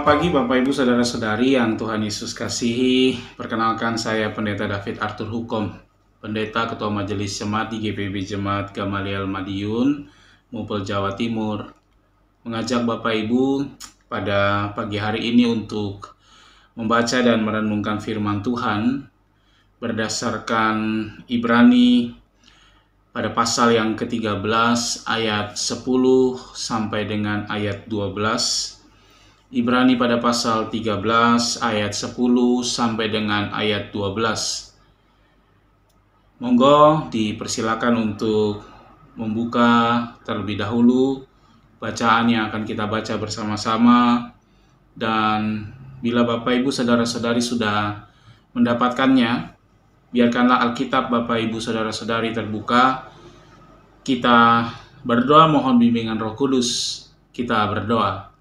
Selamat pagi Bapak Ibu Saudara-saudari yang Tuhan Yesus kasihi. Perkenalkan saya Pendeta David Arthur Hukom, Pendeta Ketua Majelis Jemaat di GPB Jemaat Gamaliel Madiun, Mupel, Jawa Timur. Mengajak Bapak Ibu pada pagi hari ini untuk membaca dan merenungkan firman Tuhan berdasarkan Ibrani pada pasal yang ke-13 ayat 10 sampai dengan ayat 12. Ibrani pada pasal 13 ayat 10 sampai dengan ayat 12. Monggo dipersilakan untuk membuka terlebih dahulu bacaan yang akan kita baca bersama-sama. Dan bila Bapak Ibu Saudara-saudari sudah mendapatkannya, biarkanlah Alkitab Bapak Ibu Saudara-saudari terbuka. Kita berdoa mohon bimbingan Roh Kudus. Kita berdoa.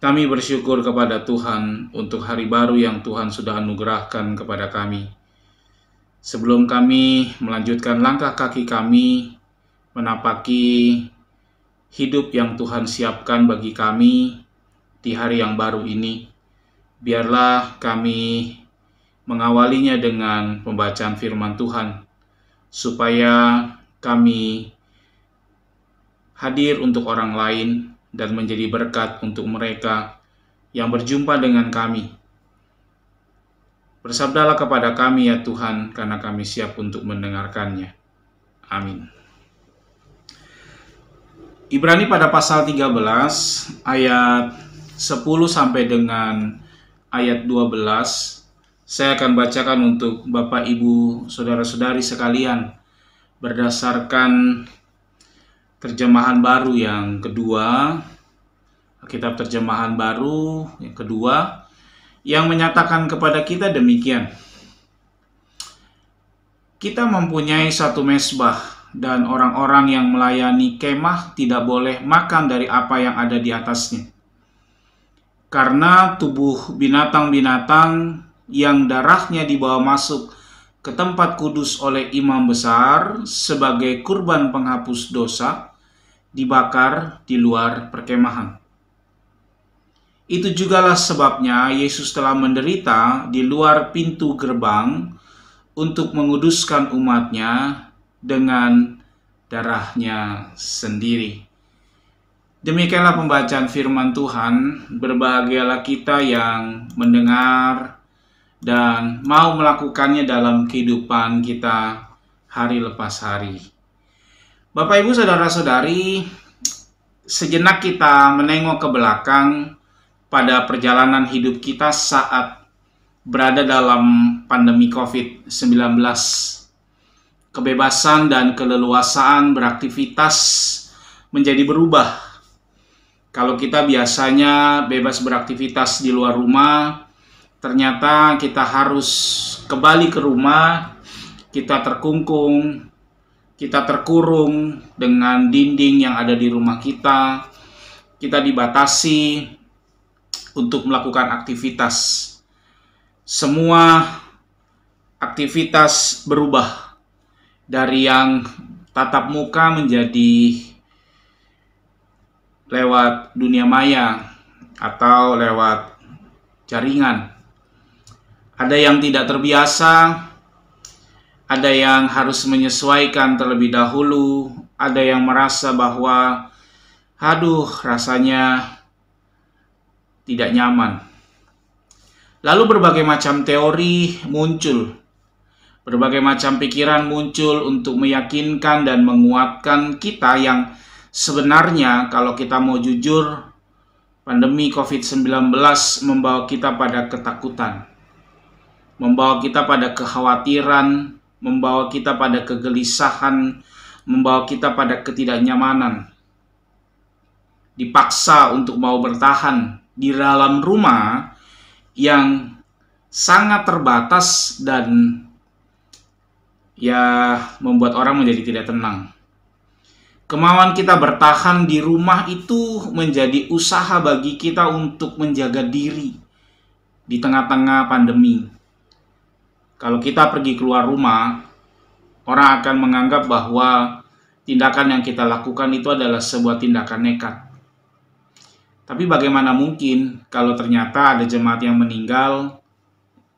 Kami bersyukur kepada Tuhan untuk hari baru yang Tuhan sudah anugerahkan kepada kami. Sebelum kami melanjutkan langkah kaki kami menapaki hidup yang Tuhan siapkan bagi kami di hari yang baru ini, biarlah kami mengawalinya dengan pembacaan firman Tuhan, supaya kami hadir untuk orang lain dan menjadi berkat untuk mereka yang berjumpa dengan kami. Bersabdalah kepada kami ya Tuhan, karena kami siap untuk mendengarkannya. Amin. Ibrani pada pasal 13 ayat 10 sampai dengan ayat 12. Saya akan bacakan untuk Bapak Ibu Saudara-saudari sekalian berdasarkan terjemahan baru yang kedua, Alkitab terjemahan baru yang kedua, yang menyatakan kepada kita demikian. Kita mempunyai satu mezbah, dan orang-orang yang melayani kemah tidak boleh makan dari apa yang ada di atasnya. Karena tubuh binatang-binatang yang darahnya dibawa masuk ke tempat kudus oleh imam besar sebagai kurban penghapus dosa, dibakar di luar perkemahan. Itu jugalah sebabnya Yesus telah menderita di luar pintu gerbang untuk menguduskan umatnya dengan darahnya sendiri. Demikianlah pembacaan firman Tuhan. Berbahagialah kita yang mendengar dan mau melakukannya dalam kehidupan kita hari lepas hari. Bapak Ibu Saudara-saudari, sejenak kita menengok ke belakang pada perjalanan hidup kita saat berada dalam pandemi COVID-19. Kebebasan dan keleluasaan beraktivitas menjadi berubah. Kalau kita biasanya bebas beraktivitas di luar rumah, ternyata kita harus kembali ke rumah, kita terkungkung, kita terkurung dengan dinding yang ada di rumah kita. Kita dibatasi untuk melakukan aktivitas. Semua aktivitas berubah dari yang tatap muka menjadi lewat dunia maya atau lewat jaringan. Ada yang tidak terbiasa, ada yang harus menyesuaikan terlebih dahulu, ada yang merasa bahwa rasanya tidak nyaman. Lalu berbagai macam teori muncul, berbagai macam pikiran muncul untuk meyakinkan dan menguatkan kita yang sebenarnya kalau kita mau jujur, pandemi COVID-19 membawa kita pada ketakutan, membawa kita pada kekhawatiran, membawa kita pada kegelisahan, membawa kita pada ketidaknyamanan. Dipaksa untuk mau bertahan di dalam rumah yang sangat terbatas dan membuat orang menjadi tidak tenang. Kemauan kita bertahan di rumah itu menjadi usaha bagi kita untuk menjaga diri di tengah-tengah pandemi. Kalau kita pergi keluar rumah, orang akan menganggap bahwa tindakan yang kita lakukan itu adalah sebuah tindakan nekat. Tapi bagaimana mungkin kalau ternyata ada jemaat yang meninggal,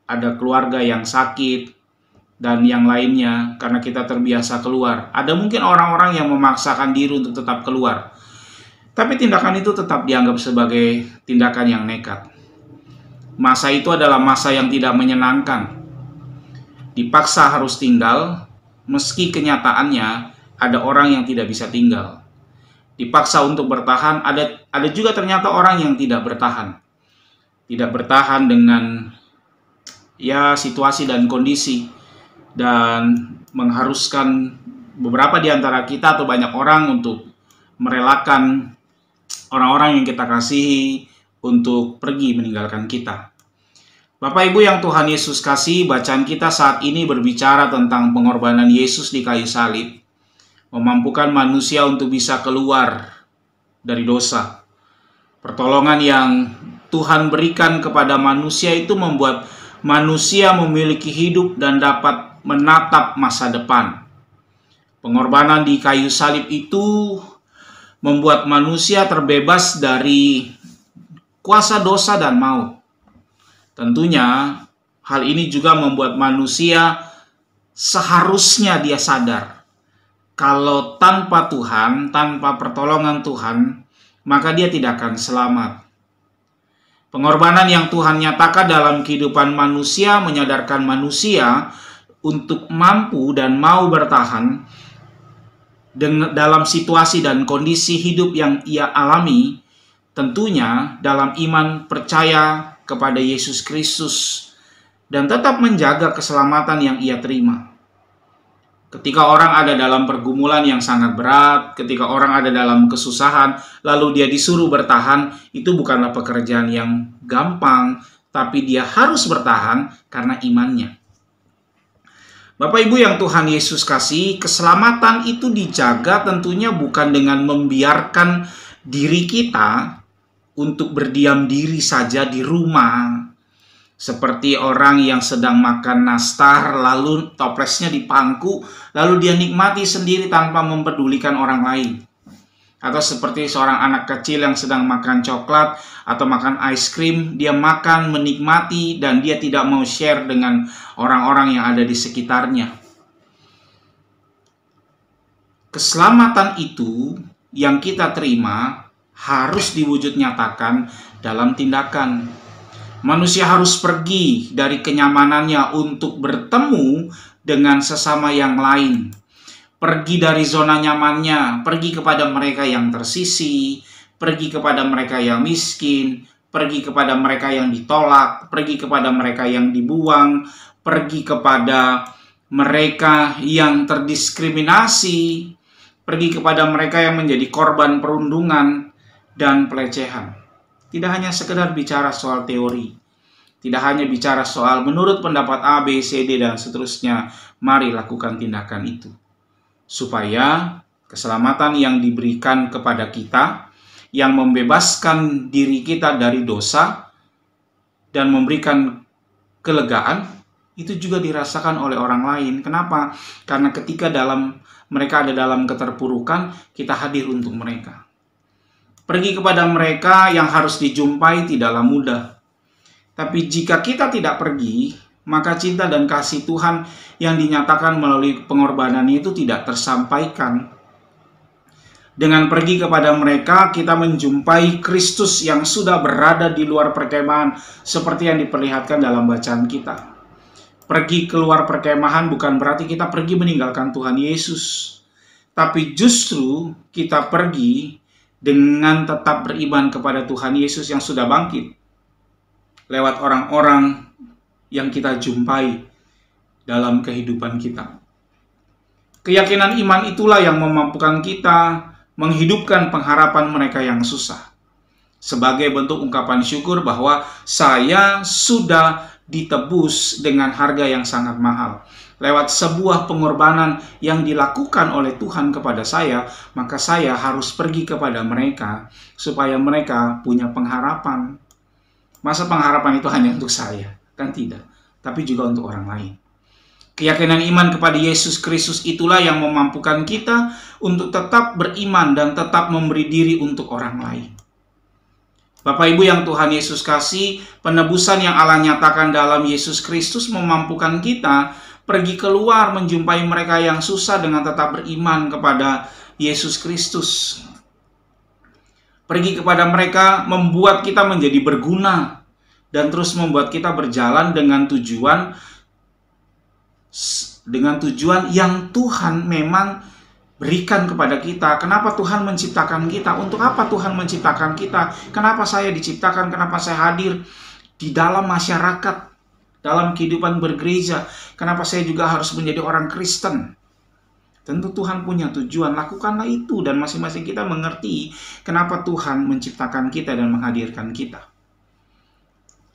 ada keluarga yang sakit, dan yang lainnya karena kita terbiasa keluar. Ada mungkin orang-orang yang memaksakan diri untuk tetap keluar. Tapi tindakan itu tetap dianggap sebagai tindakan yang nekat. Masa itu adalah masa yang tidak menyenangkan. Dipaksa harus tinggal, meski kenyataannya ada orang yang tidak bisa tinggal. Dipaksa untuk bertahan, ada juga ternyata orang yang tidak bertahan. Tidak bertahan dengan situasi dan kondisi, dan mengharuskan beberapa di antara kita atau banyak orang untuk merelakan orang-orang yang kita kasihi untuk pergi meninggalkan kita. Bapak Ibu yang Tuhan Yesus kasih, bacaan kita saat ini berbicara tentang pengorbanan Yesus di kayu salib, memampukan manusia untuk bisa keluar dari dosa. Pertolongan yang Tuhan berikan kepada manusia itu membuat manusia memiliki hidup dan dapat menatap masa depan. Pengorbanan di kayu salib itu membuat manusia terbebas dari kuasa dosa dan maut. Tentunya hal ini juga membuat manusia seharusnya dia sadar kalau tanpa Tuhan, tanpa pertolongan Tuhan, maka dia tidak akan selamat. Pengorbanan yang Tuhan nyatakan dalam kehidupan manusia menyadarkan manusia untuk mampu dan mau bertahan dalam situasi dan kondisi hidup yang ia alami, tentunya dalam iman percaya kepada Yesus Kristus dan tetap menjaga keselamatan yang ia terima. Ketika orang ada dalam pergumulan yang sangat berat, ketika orang ada dalam kesusahan, lalu dia disuruh bertahan, itu bukanlah pekerjaan yang gampang, tapi dia harus bertahan karena imannya. Bapak Ibu yang Tuhan Yesus kasih, keselamatan itu dijaga tentunya bukan dengan membiarkan diri kita untuk berdiam diri saja di rumah. Seperti orang yang sedang makan nastar, lalu toplesnya dipangku, lalu dia nikmati sendiri tanpa mempedulikan orang lain. Atau seperti seorang anak kecil yang sedang makan coklat atau makan ice cream, dia makan, menikmati, dan dia tidak mau share dengan orang-orang yang ada di sekitarnya. Keselamatan itu yang kita terima harus diwujud nyatakan dalam tindakan. Manusia harus pergi dari kenyamanannya untuk bertemu dengan sesama yang lain. Pergi dari zona nyamannya, pergi kepada mereka yang tersisih, pergi kepada mereka yang miskin, pergi kepada mereka yang ditolak, pergi kepada mereka yang dibuang, pergi kepada mereka yang terdiskriminasi, pergi kepada mereka yang menjadi korban perundungan dan pelecehan. Tidak hanya sekedar bicara soal teori, tidak hanya bicara soal menurut pendapat A, B, C, D, dan seterusnya. Mari lakukan tindakan itu, supaya keselamatan yang diberikan kepada kita, yang membebaskan diri kita dari dosa dan memberikan kelegaan, itu juga dirasakan oleh orang lain. Kenapa? Karena ketika mereka ada dalam keterpurukan, kita hadir untuk mereka. Pergi kepada mereka yang harus dijumpai tidaklah mudah. Tapi jika kita tidak pergi, maka cinta dan kasih Tuhan yang dinyatakan melalui pengorbanan itu tidak tersampaikan. Dengan pergi kepada mereka, kita menjumpai Kristus yang sudah berada di luar perkemahan, seperti yang diperlihatkan dalam bacaan kita. Pergi keluar perkemahan bukan berarti kita pergi meninggalkan Tuhan Yesus, tapi justru kita pergi dengan tetap beriman kepada Tuhan Yesus yang sudah bangkit lewat orang-orang yang kita jumpai dalam kehidupan kita. Keyakinan iman itulah yang memampukan kita menghidupkan pengharapan mereka yang susah, sebagai bentuk ungkapan syukur bahwa saya sudah ditebus dengan harga yang sangat mahal. Lewat sebuah pengorbanan yang dilakukan oleh Tuhan kepada saya, maka saya harus pergi kepada mereka supaya mereka punya pengharapan. Masa pengharapan itu hanya untuk saya? Kan tidak, tapi juga untuk orang lain. Keyakinan iman kepada Yesus Kristus itulah yang memampukan kita untuk tetap beriman dan tetap memberi diri untuk orang lain. Bapak Ibu yang Tuhan Yesus kasih, penebusan yang Allah nyatakan dalam Yesus Kristus memampukan kita pergi keluar menjumpai mereka yang susah dengan tetap beriman kepada Yesus Kristus. Pergi kepada mereka membuat kita menjadi berguna dan terus membuat kita berjalan dengan tujuan yang Tuhan memang berikan kepada kita. Kenapa Tuhan menciptakan kita? Untuk apa Tuhan menciptakan kita? Kenapa saya diciptakan? Kenapa saya hadir di dalam masyarakat, dalam kehidupan bergereja? Kenapa saya juga harus menjadi orang Kristen? Tentu Tuhan punya tujuan, lakukanlah itu, dan masing-masing kita mengerti kenapa Tuhan menciptakan kita dan menghadirkan kita.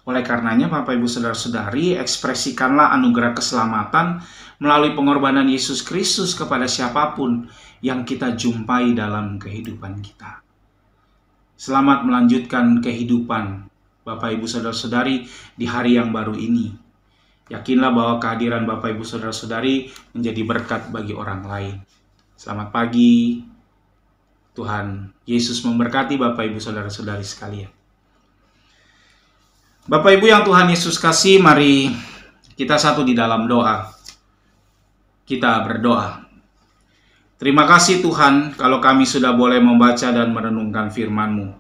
Oleh karenanya, Bapak Ibu Saudara-saudari, ekspresikanlah anugerah keselamatan melalui pengorbanan Yesus Kristus kepada siapapun yang kita jumpai dalam kehidupan kita. Selamat melanjutkan kehidupan Bapak Ibu Saudara-saudari di hari yang baru ini. Yakinlah bahwa kehadiran Bapak Ibu Saudara-saudari menjadi berkat bagi orang lain. Selamat pagi. Tuhan Yesus memberkati Bapak Ibu Saudara-saudari sekalian. Bapak Ibu yang Tuhan Yesus kasih, mari kita satu di dalam doa. Kita berdoa. Terima kasih Tuhan kalau kami sudah boleh membaca dan merenungkan firman-Mu.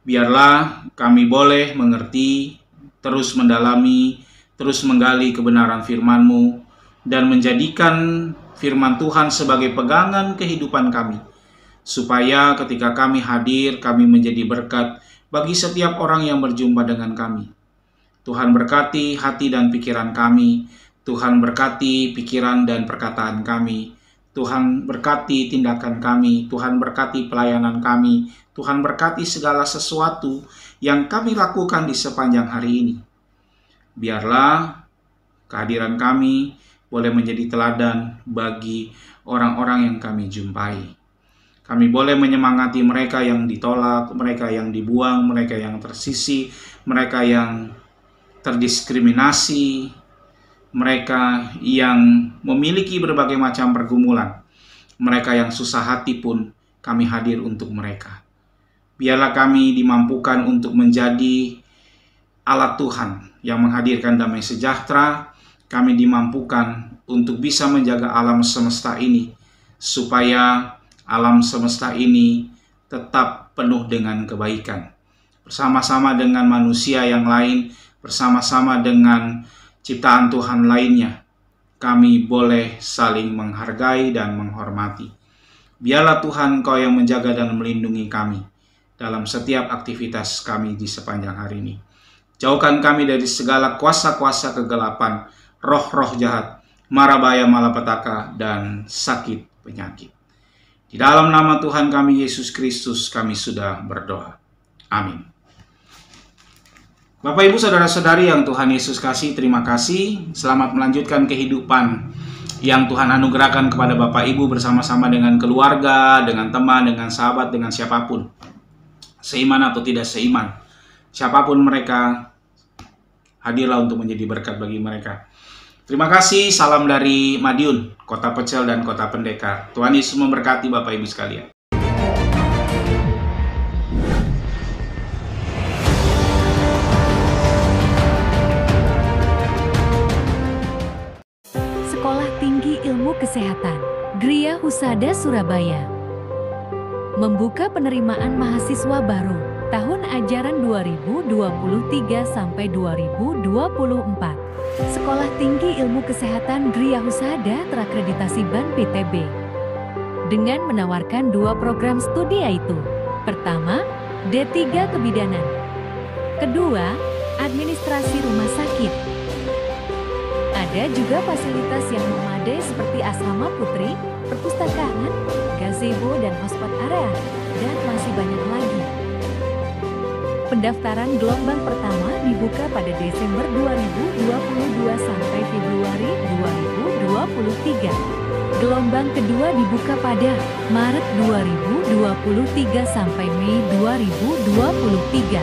Biarlah kami boleh mengerti, terus mendalami, terus menggali kebenaran firman-Mu, dan menjadikan firman Tuhan sebagai pegangan kehidupan kami, supaya ketika kami hadir, kami menjadi berkat bagi setiap orang yang berjumpa dengan kami. Tuhan berkati hati dan pikiran kami, Tuhan berkati pikiran dan perkataan kami, Tuhan berkati tindakan kami, Tuhan berkati pelayanan kami, Tuhan berkati segala sesuatu yang kami lakukan di sepanjang hari ini. Biarlah kehadiran kami boleh menjadi teladan bagi orang-orang yang kami jumpai. Kami boleh menyemangati mereka yang ditolak, mereka yang dibuang, mereka yang tersisih, mereka yang terdiskriminasi, mereka yang memiliki berbagai macam pergumulan, mereka yang susah hati pun kami hadir untuk mereka. Biarlah kami dimampukan untuk menjadi alat Tuhan yang menghadirkan damai sejahtera. Kami dimampukan untuk bisa menjaga alam semesta ini, supaya alam semesta ini tetap penuh dengan kebaikan. Bersama-sama dengan manusia yang lain, bersama-sama dengan ciptaan Tuhan lainnya, kami boleh saling menghargai dan menghormati. Biarlah Tuhan Kau yang menjaga dan melindungi kami dalam setiap aktivitas kami di sepanjang hari ini. Jauhkan kami dari segala kuasa-kuasa kegelapan, roh-roh jahat, mara bahaya malapetaka, dan sakit penyakit. Di dalam nama Tuhan kami Yesus Kristus kami sudah berdoa. Amin. Bapak Ibu Saudara-saudari yang Tuhan Yesus kasih, terima kasih. Selamat melanjutkan kehidupan yang Tuhan anugerahkan kepada Bapak Ibu bersama-sama dengan keluarga, dengan teman, dengan sahabat, dengan siapapun. Seiman atau tidak seiman, siapapun mereka, hadirlah untuk menjadi berkat bagi mereka. Terima kasih, salam dari Madiun, Kota Pecel dan Kota Pendekar. Tuhan Yesus memberkati Bapak Ibu sekalian. Sekolah Tinggi Ilmu Kesehatan, Gria Husada Surabaya, membuka penerimaan mahasiswa baru tahun ajaran 2023 sampai 2024. Sekolah Tinggi Ilmu Kesehatan Gria Husada terakreditasi BAN PTB dengan menawarkan 2 program studi, yaitu pertama, D3 Kebidanan, kedua, Administrasi Rumah Sakit. Ada juga fasilitas yang memadai seperti asrama putri, perpustakaan, gazebo dan hotspot area, dan masih banyak lagi. Pendaftaran gelombang pertama dibuka pada Desember 2022 sampai Februari 2023. Gelombang kedua dibuka pada Maret 2023 sampai Mei 2023.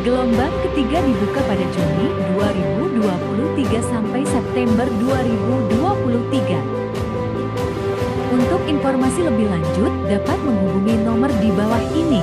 Gelombang ketiga dibuka pada Juni 2023 sampai September 2023. Untuk informasi lebih lanjut dapat menghubungi nomor di bawah ini.